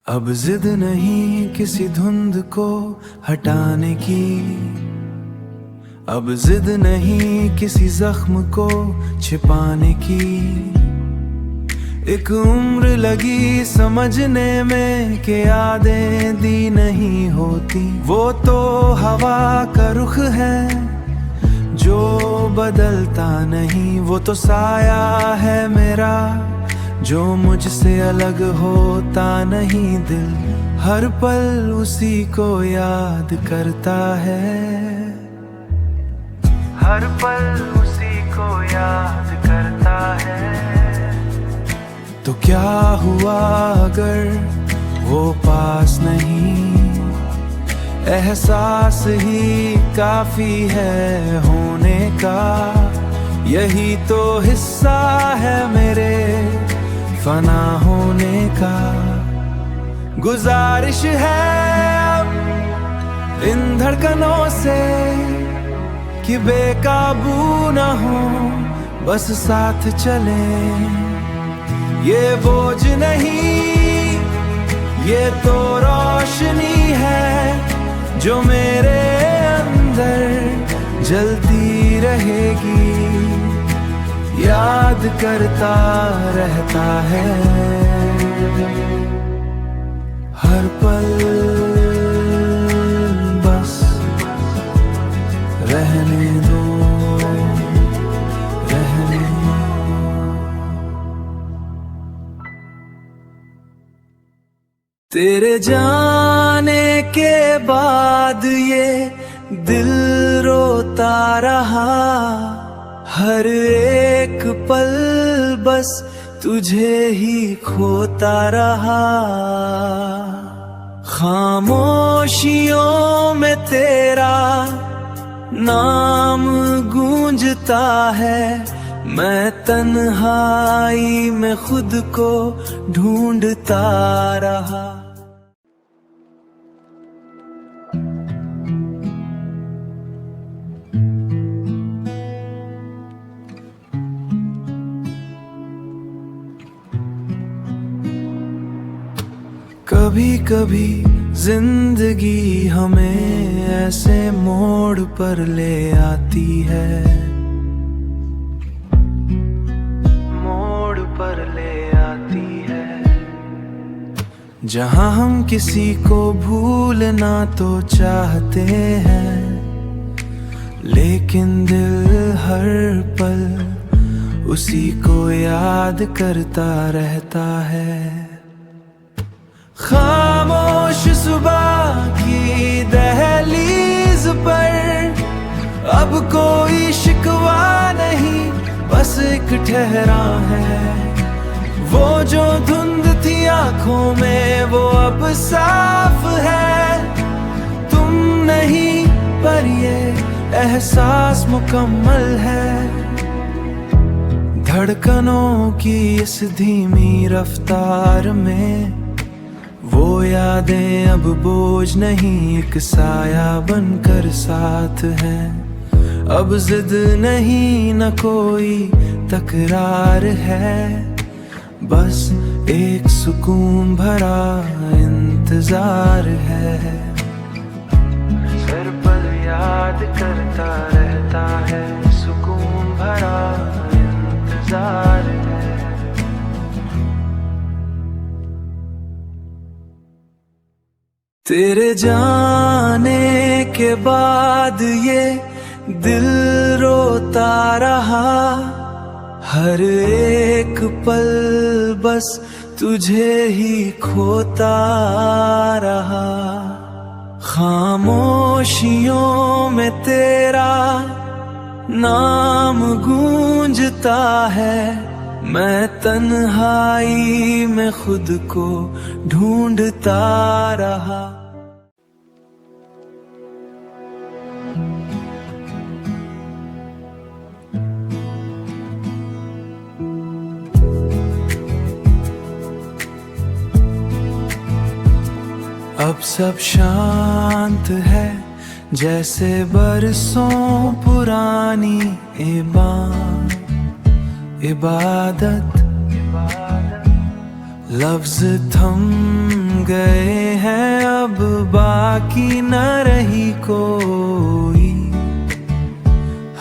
अब जिद नहीं किसी धुंध को हटाने की, अब जिद नहीं किसी जख्म को छिपाने की। एक उम्र लगी समझने में कि यादें दी नहीं होती। वो तो हवा का रुख है जो बदलता नहीं, वो तो साया है मेरा जो मुझसे अलग होता नहीं। दिल हर पल उसी को याद करता है, हर पल उसी को याद करता है। तो क्या हुआ अगर वो पास नहीं, एहसास ही काफी है होने का। यही तो हिस्सा है मेरे फना होने का। गुजारिश है अब इन धड़कनों से कि बेकाबू ना हो, बस साथ चले। ये बोझ नहीं, ये तो रोशनी है जो मेरे अंदर जलती रहेगी। याद करता रहता है हर पल, बस रहने दो, रहने दो। तेरे जाने के बाद ये दिल रोता रहा। हर एक पल बस तुझे ही खोता रहा। खामोशियों में तेरा नाम गूंजता है। मैं तन्हाई में खुद को ढूंढता रहा। कभी कभी जिंदगी हमें ऐसे मोड़ पर ले आती है, मोड़ पर ले आती है। जहां हम किसी को भूलना तो चाहते हैं, लेकिन दिल हर पल उसी को याद करता रहता है। खामोश सुबह की दहलीज पर अब कोई शिकवा नहीं, बस एक ठहरा है। वो जो धुंध थी आंखों में वो अब साफ है। तुम नहीं पर ये एहसास मुकम्मल है। धड़कनों की इस धीमी रफ्तार में वो यादें अब बोझ नहीं, एक साया बनकर साथ है। अब जिद नहीं न कोई तकरार है, बस एक सुकून भरा इंतजार है। हर पल याद करता रहता है, सुकून भरा इंतजार है। तेरे जाने के बाद ये दिल रोता रहा। हर एक पल बस तुझे ही खोता रहा। खामोशियों में तेरा नाम गूंजता है। मैं तन्हाई में खुद को ढूंढता रहा। अब सब शांत है जैसे बरसों पुरानी इबादत। लफ्ज थम गए हैं, अब बाकी न रही कोई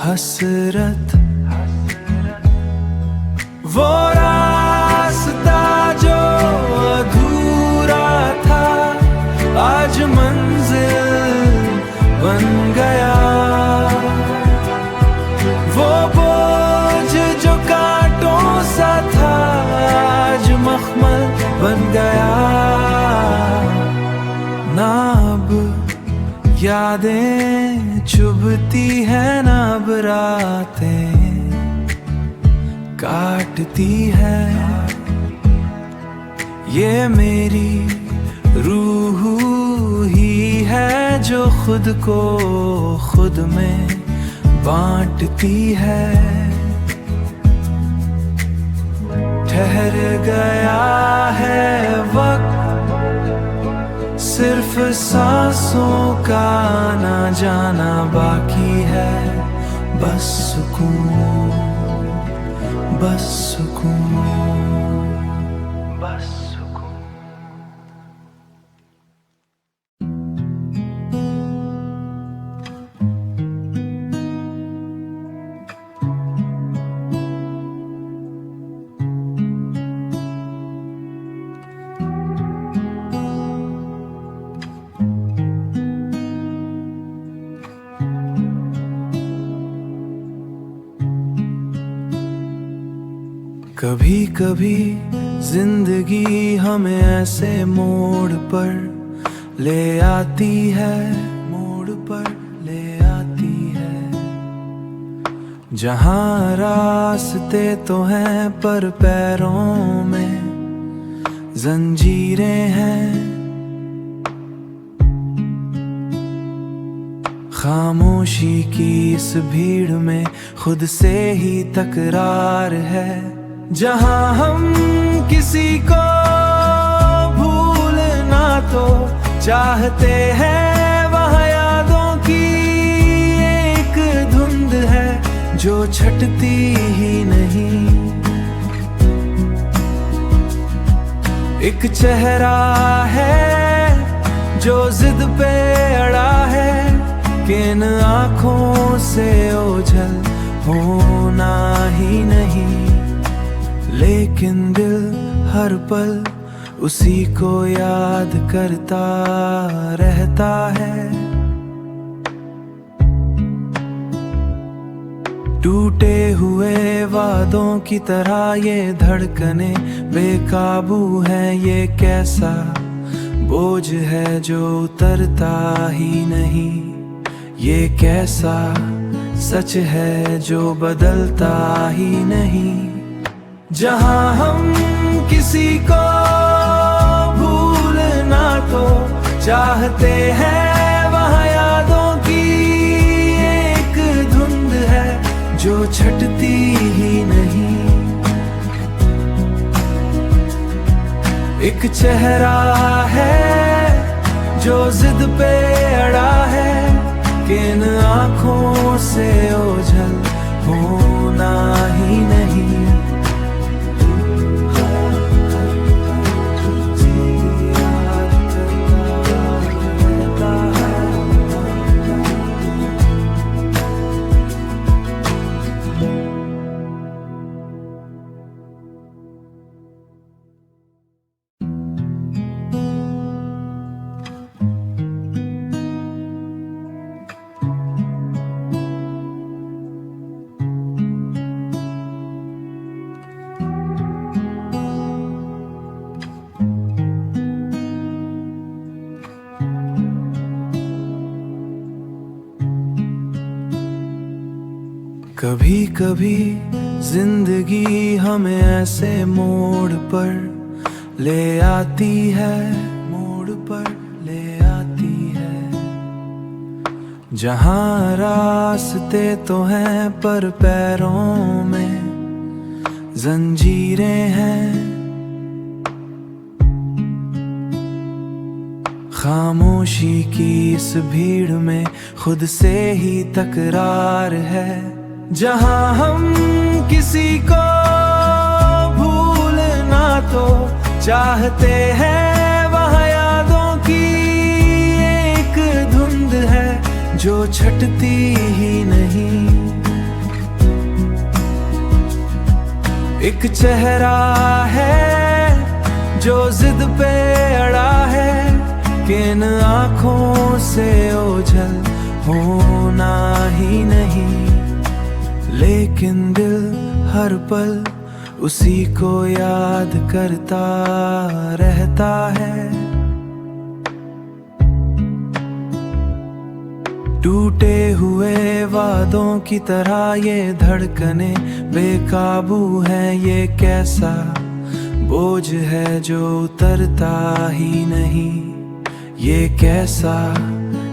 हसरत। वो रास्ता जो अधूरा था आज मंजिल बन गया। वो बोझ जो कांटों सा था आज मखमल बन गया। ना अब यादें चुभती है, ना अब रातें काटती है। ये मेरी रूह ही है जो खुद को खुद में बांटती है। ठहर गया है वक्त, सिर्फ सांसों का आना जाना बाकी है। बस सुकून, बस सुकून, बस सुकून। कभी कभी जिंदगी हमें ऐसे मोड़ पर ले आती है, मोड़ पर ले आती है, जहाँ रास्ते तो हैं पर पैरों में जंजीरें हैं। खामोशी की इस भीड़ में खुद से ही तकरार है, जहाँ हम किसी को भूलना तो चाहते हैं, वहाँ यादों की एक धुंध है जो छटती ही नहीं। एक चेहरा है जो जिद पे अड़ा है कि इन आँखों से ओझल होना ही नहीं। लेकिन दिल हर पल उसी को याद करता रहता है। टूटे हुए वादों की तरह ये धड़कने बेकाबू है। ये कैसा बोझ है जो उतरता ही नहीं। ये कैसा सच है जो बदलता ही नहीं। जहाँ हम किसी को भूलना तो चाहते हैं, वहाँ यादों की एक धुंध है जो छटती ही नहीं। एक चेहरा है जो जिद पे अड़ा है कि इन आँखों से ओझल होना ही नहीं। कभी कभी जिंदगी हमें ऐसे मोड़ पर ले आती है, मोड़ पर ले आती है, जहाँ रास्ते तो हैं पर पैरों में जंजीरें हैं। खामोशी की इस भीड़ में खुद से ही तकरार है, जहाँ हम किसी को भूलना तो चाहते हैं, वहाँ छटती ही नहीं। एक चेहरा है जो जिद पे अड़ा है कि इन आँखों से ओझल होना ही नहीं, लेकिन दिल हर पल उसी को याद करता रहता है। टूटे हुए वादों की तरह ये धड़कने बेकाबू है। ये कैसा बोझ है जो उतरता ही नहीं, ये कैसा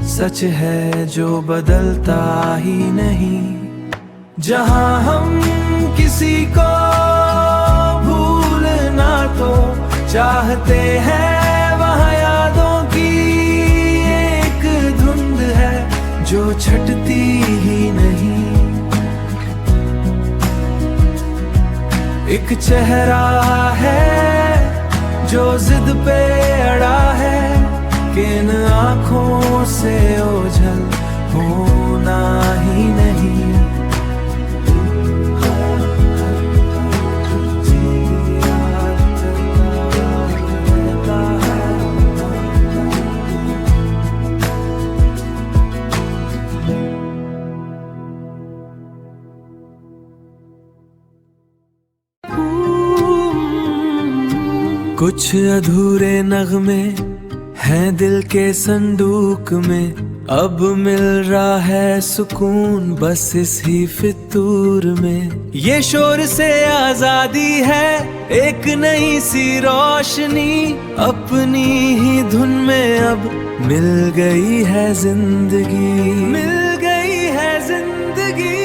सच है जो बदलता ही नहीं। जहां हम किसी को भूलना तो चाहते हैं, वहां यादों की एक धुंध है जो छटती ही नहीं। एक चेहरा है जो जिद पे अड़ा है कि इन आँखों से ओझल होना ही नहीं। कुछ अधूरे नगमे हैं दिल के संदूक में, अब मिल रहा है सुकून बस इस ही फितूर में। ये शोर से आजादी है एक नई सी रोशनी, अपनी ही धुन में अब मिल गई है जिंदगी, मिल गई है जिंदगी।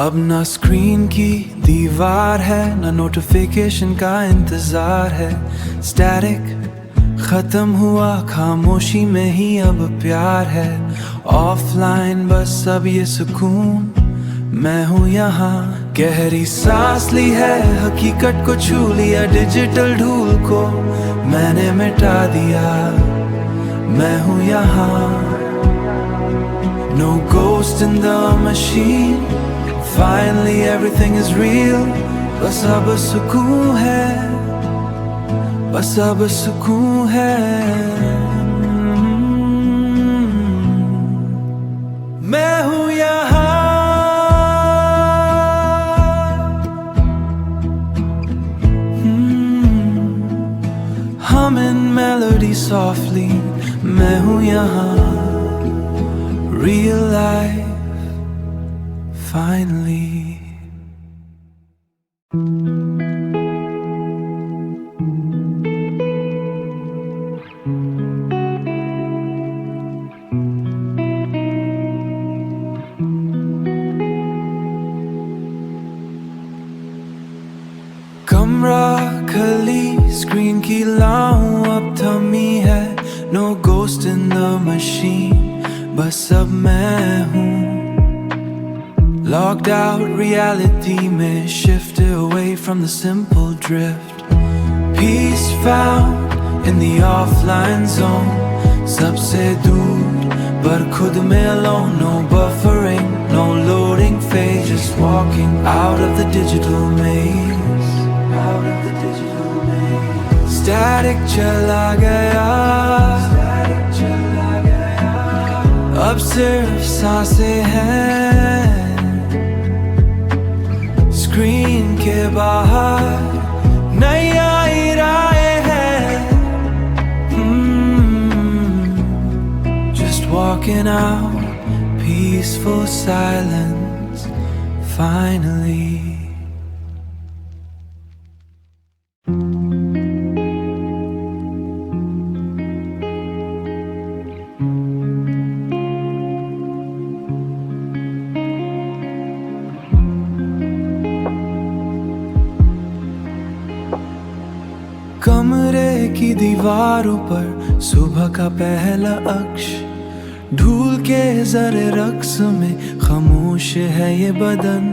अब ना स्क्रीन की दीवार है, ना नोटिफिकेशन का इंतजार है। स्टैटिक खत्म हुआ, खामोशी में ही अब प्यार है। ऑफलाइन बस अब ये सुकून, मैं हूँ यहाँ। गहरी सांस ली है, हकीकत को छू लिया, डिजिटल धूल को मैंने मिटा दिया। मैं हूँ यहाँ, no ghost in the machine, finally everything is real। बस अब सुकून है, बस अब सुकून है। मैं हूँ यहाँ, humming melody softly। मैं हूँ यहाँ, real life finally। कमरा खली स्क्रीन की लाऊं अब थमी है, no ghost in the machine, बस अब मैं हूँ। Logged out reality में shifted away from the simple drift। Peace found in the offline zone, सबसे दूर पर खुद में alone। No buffering, no loading phase, just walking out of the digital maze, out of the digital maze। Static चला गया, static चला गया, अब सिर्फ सांसें हैं स्क्रीन के बाहर। नई आई राहें हैं, just walking out, peaceful silence finally। कमरे की दीवारों पर सुबह का पहला अक्ष, ढूल के जरे रक्स में खामोश है ये बदन।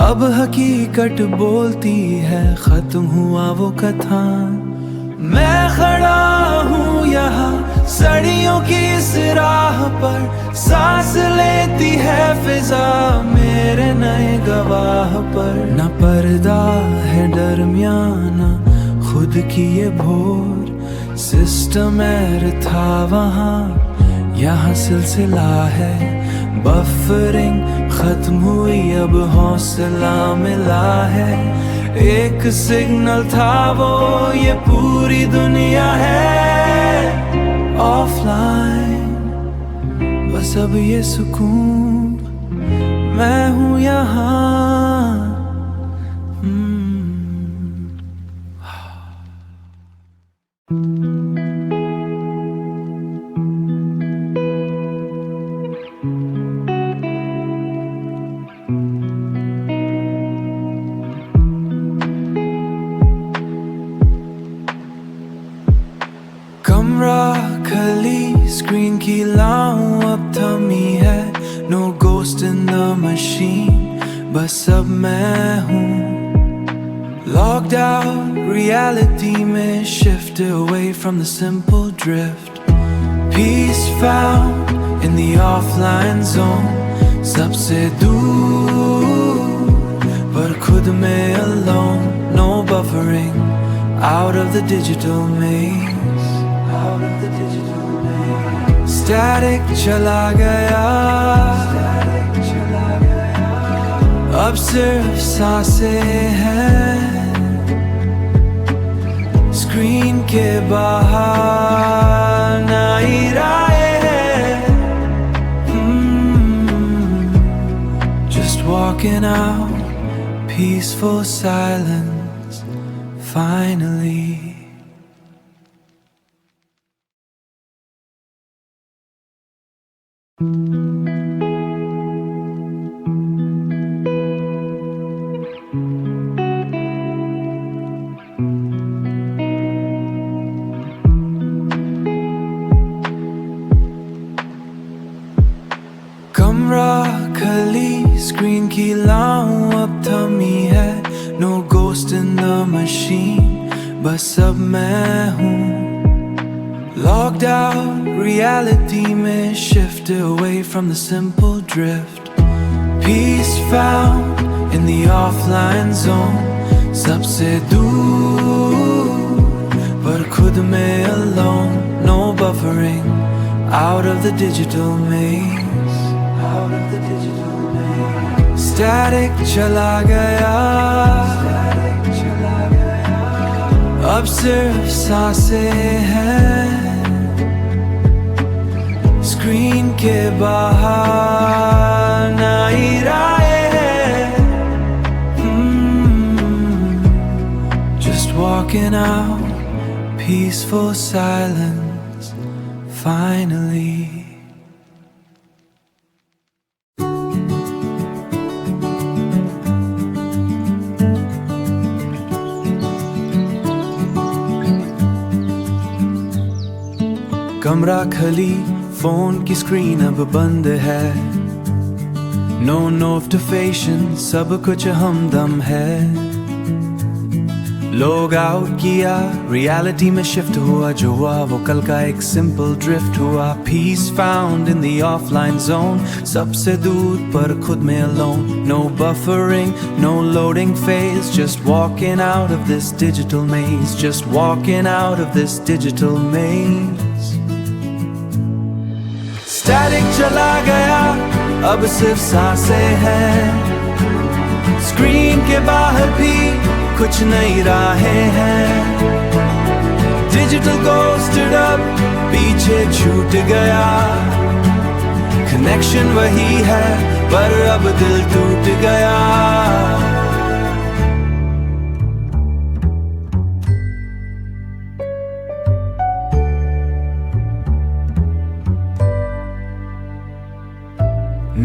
अब हकीकत बोलती है, खत्म हुआ वो कथा। मैं खड़ा हूँ यहाँ सड़ियों की इस राह पर, सांस लेती है फिजा मेरे नए गवाह पर। न पर्दा है दरमियाना खुद की ये भोर, सिस्टम एर था वहाँ, यहाँ सिलसिला है। बफरिंग खत्म हुई, अब हौसला मिला है। एक सिग्नल था वो, ये पूरी दुनिया है ऑफलाइन। बस अब ये सुकून, मैं हूँ यहाँ। कमरा खली स्क्रीन की लाऊं अब थमी है, no ghost in the machine, बस अब मैं हूँ। लॉक्ड आउट रियलिटी में, shift away from the simple drift, peace found in the offline zone, सबसे दूर पर खुद में alone, no buffering out of the digital maze. Static चला गया, अब सिर्फ सांसें हैं स्क्रीन के बाहर, नई राहें हैं। Just walking out, peaceful silence, finally. कमरा खली स्क्रीन की लाऊं अब थमी है, no ghost in the machine, बस अब मैं हूँ। लॉक्ड आउट रियलिटी में, shift away from the simple drift, peace found in the offline zone, सबसे दूर पर खुद में alone, no buffering out of the digital maze. Static चला गया, अब सिर्फ सांसें हैं स्क्रीन के बाहर, नई राहें हैं। Just walking out, peaceful silence, finally. कमरा खली, फोन की स्क्रीन अब बंद है, नो नोटिफिकेशन, सब कुछ हमदम है। लॉग आउट किया, रियलिटी में शिफ्ट हुआ, जो हुआ वो कल का एक सिंपल ड्रिफ्ट हुआ। Peace found in the offline zone, सबसे दूर पर खुद में alone, no buffering, no loading phase, just walking out of this digital maze, just walking out of this digital maze. Static चला गया, अब सिर्फ सांसें हैं स्क्रीन के बाहर भी कुछ नई राहें हैं। डिजिटल गोस्टेड अब पीछे छूट गया, कनेक्शन वही है पर अब दिल टूट गया।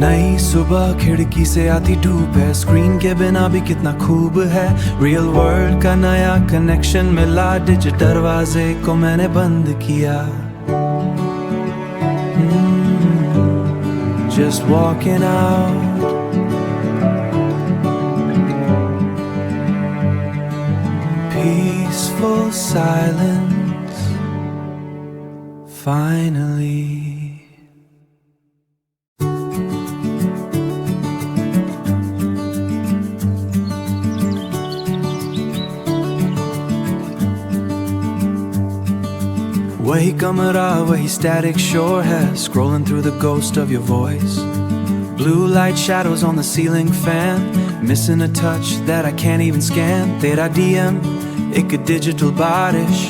नई सुबह खिड़की से आती धूप है, स्क्रीन के बिना भी कितना खूब है। रियल वर्ल्ड का नया कनेक्शन मिला, डिजिटल दरवाजे को मैंने बंद किया। Just walking out, peaceful silence, finally. वही कमरा, वही static shore है, scrolling through the ghost of your voice. Blue light shadows on the ceiling fan, missing a touch that I can't even scan. तेरा DM एक digital बारिश,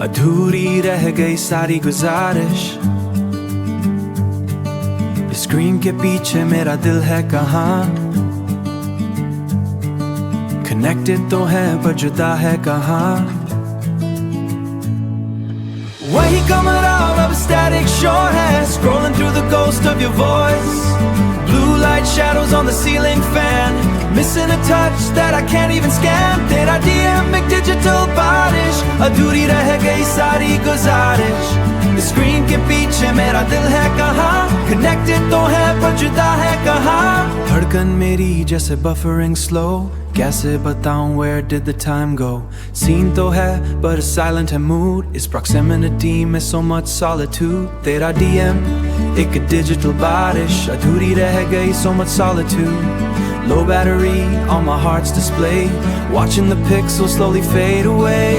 अधूरी रह गई सारी गुजारिश। स्क्रीन के पीछे मेरा दिल है कहाँ, कनेक्टेड तो है पर जुदा है कहाँ। वही कमरा अब static shore है, scrolling through the ghost of your voice. Blue light shadows on the ceiling fan, missing a touch that I can't even scan. तेरा DM एक digital बारिश, अधूरी रह गई सारी गुजारिश। स्क्रीन के पीछे मेरा दिल है कहाँ, connected तो है पर जुदा है कहाँ। धड़कन मेरी जैसे buffering slow, कैसे बताऊं where did the time go? Scene तो है but a silent है mood, इस proximity में so much solitude. तेरा DM एक digital बारिश, अधूरी रह गई so much solitude. Low battery on my heart's display, watching the pixels slowly fade away.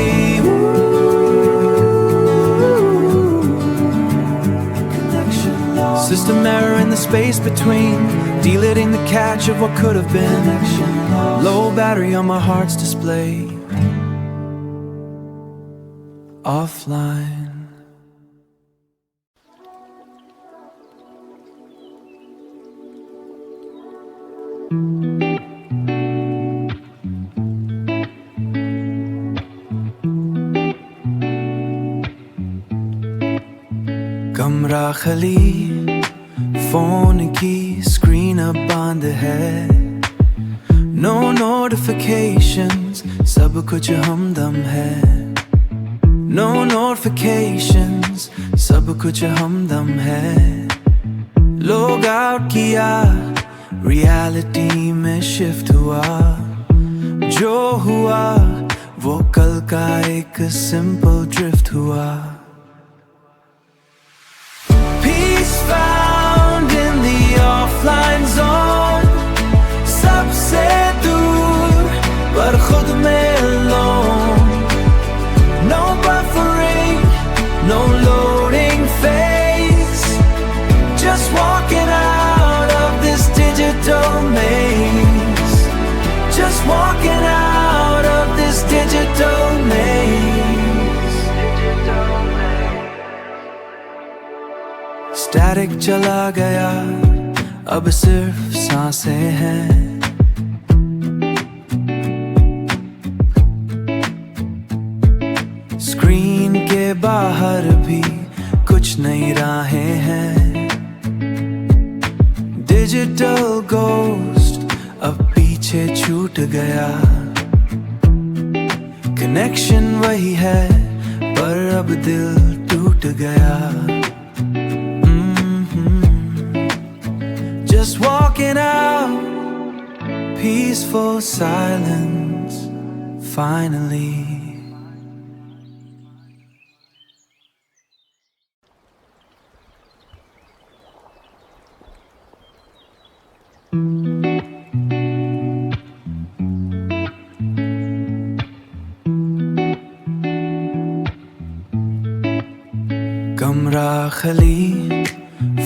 System error in the space between, deleting the catch of what could have been. Low battery on my heart's display, offline. कमरा खली, phone की screen अब बंद है। No notifications, सब कुछ हमदम है। No notifications, सब कुछ हमदम है। लॉग आउट किया, रियलिटी में शिफ्ट हुआ। जो हुआ वो कल का एक सिंपल ड्रिफ्ट हुआ। Found in the offline zone, सबसे दूर पर खुद में alone. No buffering, no loading phase, just walking out of this digital maze. Just walking out of this digital maze. Static चला गया, अब सिर्फ सांसें हैं। स्क्रीन के बाहर भी कुछ नई राहें हैं। डिजिटल गोस्ट अब पीछे छूट गया। कनेक्शन वही है पर अब दिल टूट गया। Just walking out, peaceful silence, finally. कमरा खली,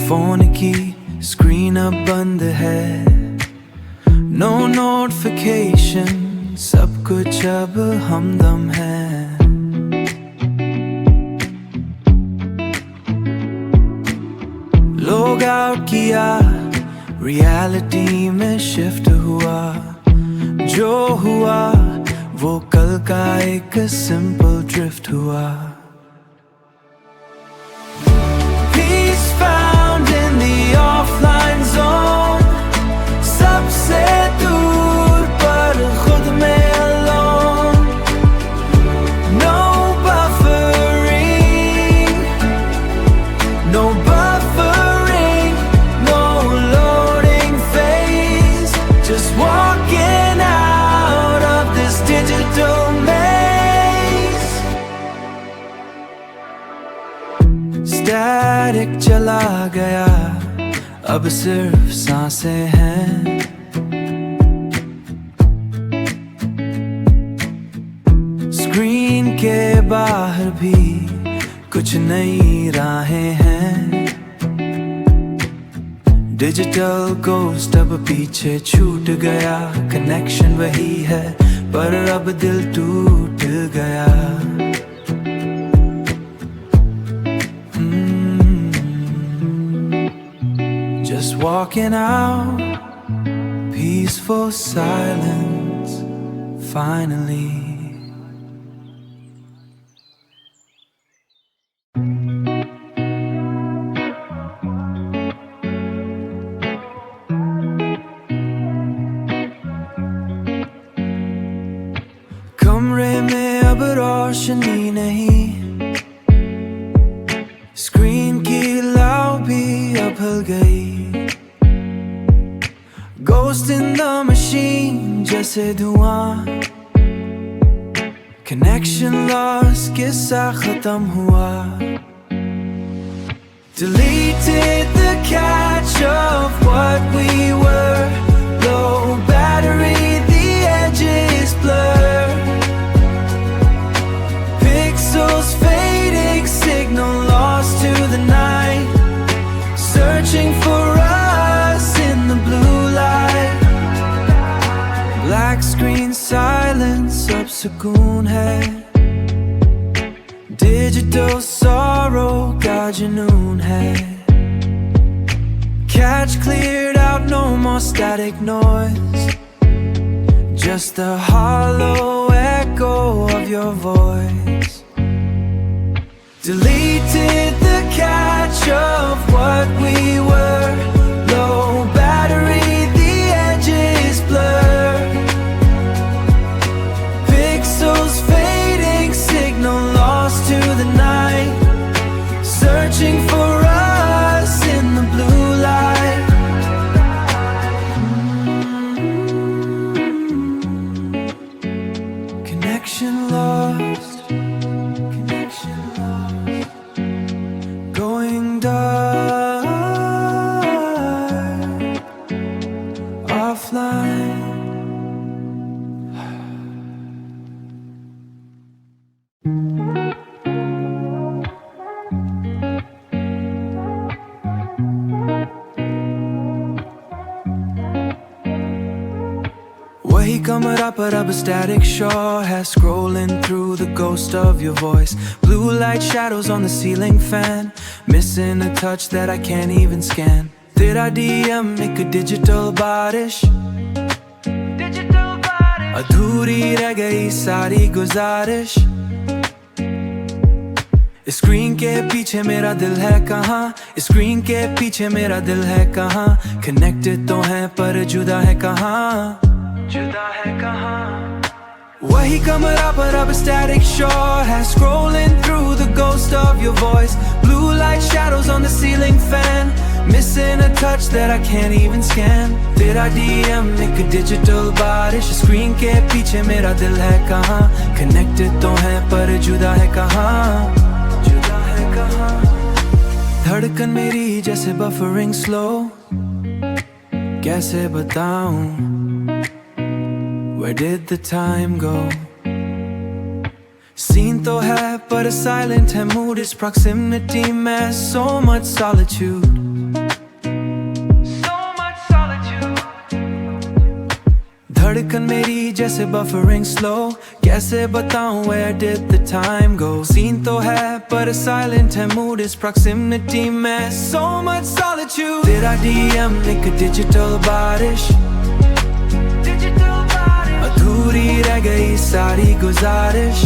फोन की स्क्रीन अब बंद है। No notification, सब कुछ अब हमदम है। लॉग आउट किया, रियलिटी में शिफ्ट हुआ। जो हुआ वो कल का एक सिंपल ड्रिफ्ट हुआ। Peace found in ब्रेक चला गया, अब सिर्फ सांसें हैं। स्क्रीन के बाहर भी कुछ नई राहें हैं। डिजिटल गोस्ट अब पीछे छूट गया, कनेक्शन वही है पर अब दिल टूट गया। Just walking out, peaceful silence, finally. कमरे में अब रोशनी नहीं, स्क्रीन की लाउ भी अब हिल गई। Ghost in the machine जैसे धुआं, connection lost, किस्सा खत्म हुआ। Deleted the catch of what we were, low battery, the edges blur. Pixels fading, signal lost to the night, searching for us in the blue light. Black screen silence, अब सुकून है। Digital sorrow का जुनून है। Catch cleared out, no more static noise, just a hollow echo of your voice. Deleted the catch of what we were, low battery, the edges blur. Pixels fading, signal lost to the night, searching for us in the blue light. Connection lost, connection lost, going dark, offline. वही कमरा पर अब static shore है, scrolling through the ghost of your voice. Blue light shadows on the ceiling fan, missing a touch that I can't even scan. तेरा DM एक digital बारिश, अधूरी रह गई सारी गुजारिश। स्क्रीन के पीछे मेरा दिल है कहाँ, स्क्रीन के पीछे मेरा दिल है कहाँ। कनेक्टेड तो है पर जुदा है कहाँ, जुदा है कहाँ। वही कमरा पर अब static shore है, scrolling through the ghost of your voice. Blue light shadows on the ceiling fan, missing a touch that I can't even scan. तेरा DM एक digital बारिश, screen के पीछे मेरा दिल है कहाँ। Connected तो है पर जुदा है कहाँ, जुदा है कहाँ। धड़कन मेरी जैसे buffering slow, कैसे बताऊं where did the time go? Scene तो है पर silent है mood, इस proximity में so much solitude, so much solitude. धड़कन मेरी जैसे buffering slow, कैसे बताऊं where did the time go? Scene तो है पर silent है mood, इस proximity में so much solitude. तेरा DM एक digital बारिश, अधूरी रह गई सारी गुजारिश।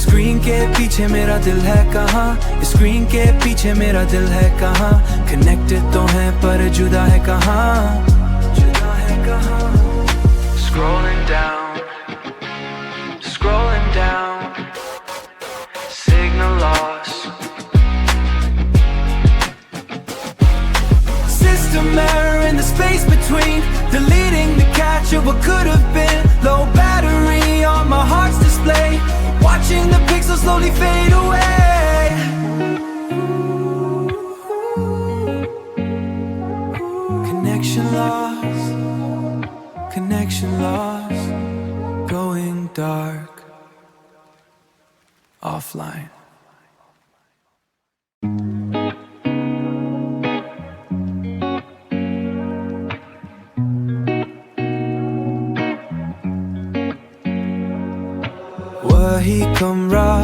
स्क्रीन के पीछे मेरा दिल है कहाँ, स्क्रीन के पीछे मेरा दिल है कहाँ। कनेक्टेड तो है पर जुदा है कहाँ, जुदा है कहाँ। Scrolling down, scrolling down, signal lost. System error in the space between, deleting the catch of what could have been. Low battery on my heart's display, watching the pixels slowly fade away. connection lost, going dark, offline. वही कमरा,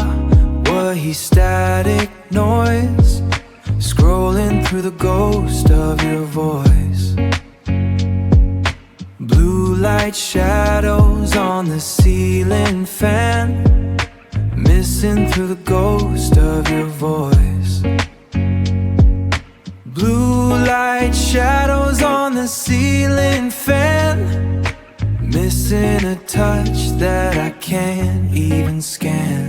वही static noise, scrolling through the ghost of your voice. Blue light shadows on the ceiling fan, missing through the ghost of your voice. Blue light shadows on the ceiling fan, missing a touch that I can't even scan.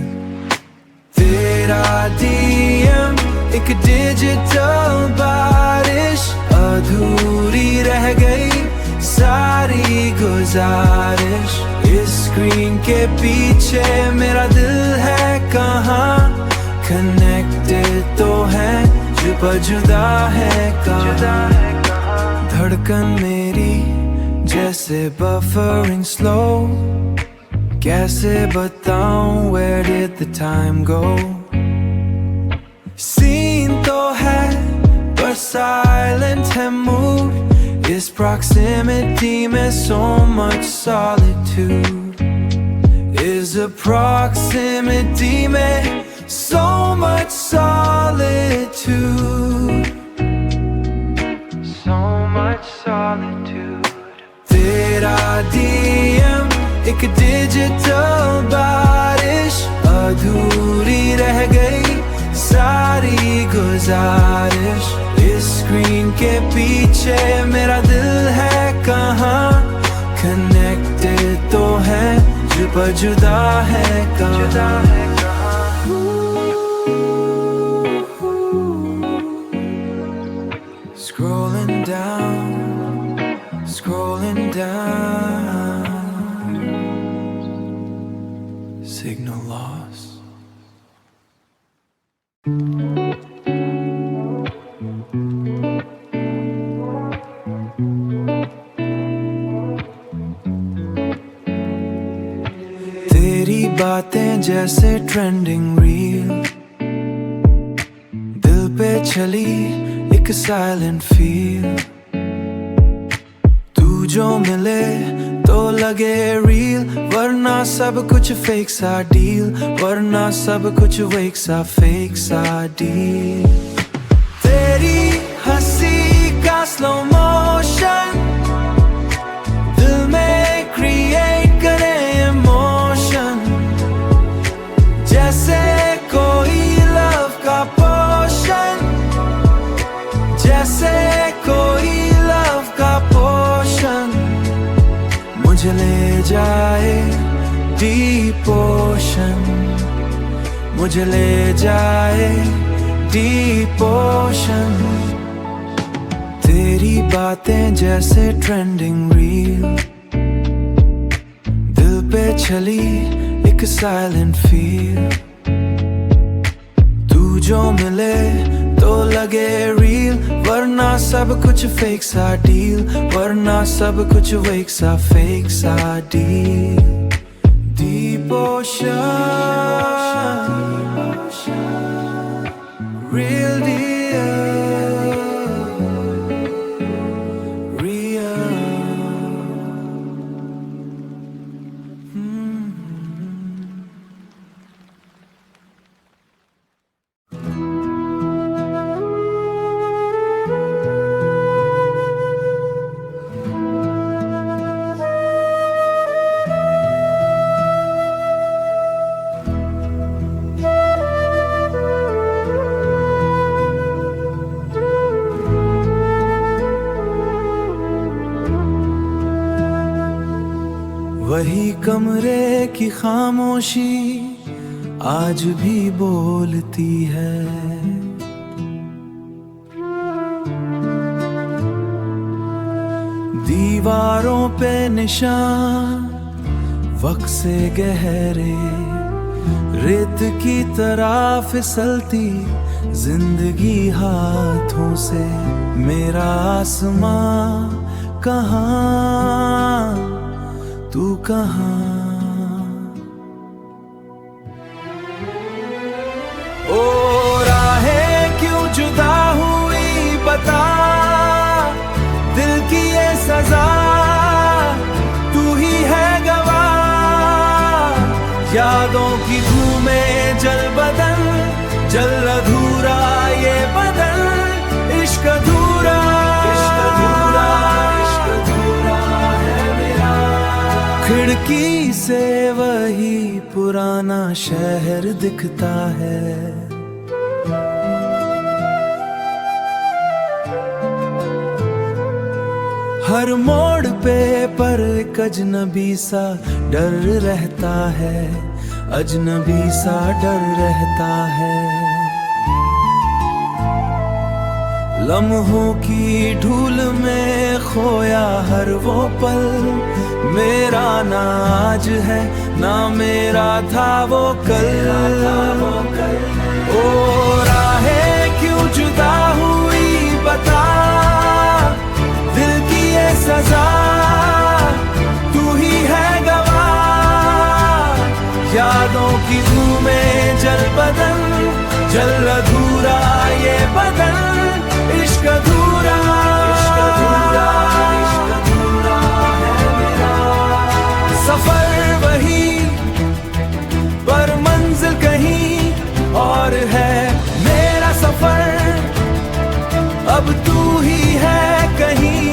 तेरा DM एक digital बारिश, अधूरी रह गई सारी गुजारिश। इस screen के पीछे मेरा दिल है कहाँ, कनेक्टेड तो है पर जुदा है कहाँ। धड़कन मेरी जैसे buffering slow, कैसे बताऊं where did the time go। Scene तो है पर silent है mood, इस proximity में so much solitude। Is a proximity में so much solitude, so much solitude। तेरा DM एक डिजिटल बारिश, अधूरी रह गई सारी गुजारिश। इस स्क्रीन के पीछे मेरा दिल है कहाँ, कनेक्टेड तो है पर जुदा है कहाँ। Scrolling down, scrolling down, signal loss। तेरी बातें जैसे ट्रेंडिंग रील, दिल पे चली एक साइलेंट फील। तू जो मिले तो लगे रियल, वरना सब कुछ फेक सा डील, वरना सब कुछ वेक सा फेक सा डील। तेरी हंसी का स्लो मोशन दिल में क्रिएट करे इमोशन, जैसे कोई लव का पोशन, जैसे कोई लव का पोशन। मुझे ले जाए डीप ओशन, मुझे ले जाए डीप ओशन। तेरी बातें जैसे ट्रेंडिंग रील, दिल पे चली एक साइलेंट फील। तू जो मिले तो लगे रियल, वरना सब कुछ फेक सा डील, वरना सब कुछ वेक सा फेक सा deal. Deep ocean, real deal, real। वही कमरे की खामोशी आज भी बोलती है, दीवारों पे निशान वक्त से गहरे, रेत की तरह फिसलती जिंदगी हाथों से। मेरा आसमां कहाँ कहाँ। ओ राहें क्यों जुदा हुई बता, दिल की ये सजा तू ही है गवाह। यादों की धूमें जल बदन, जल अधूरा ये बदन, इश्क अधूरा, इश्क अधूरा, इश्क अधूरा है मेरा। खिड़की से वही पुराना शहर दिखता है, हर मोड़ पे पर एक अजनबी सा डर रहता है, अजनबी सा डर रहता है। लम्हों की धूल में खोया हर वो पल, मेरा ना आज है ना मेरा था वो कल। ओ राहें क्यों जुदा हुई बता, दिल की ये सजा तू ही है गवाह। यादों की धूमें जल बदन, जल अधूरा ये बदन, इश्क अधूरा, इश्क अधूरा, इश्क अधूरा है मेरा। सफर वही पर मंजिल कहीं और है, मेरा सफर अब तू ही है कहीं।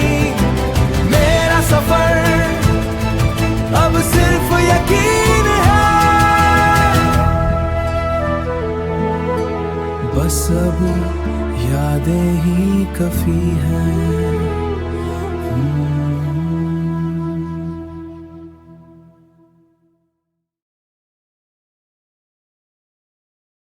मेरा सफर अब सिर्फ यकीन है, बस अब यादें ही काफी हैं।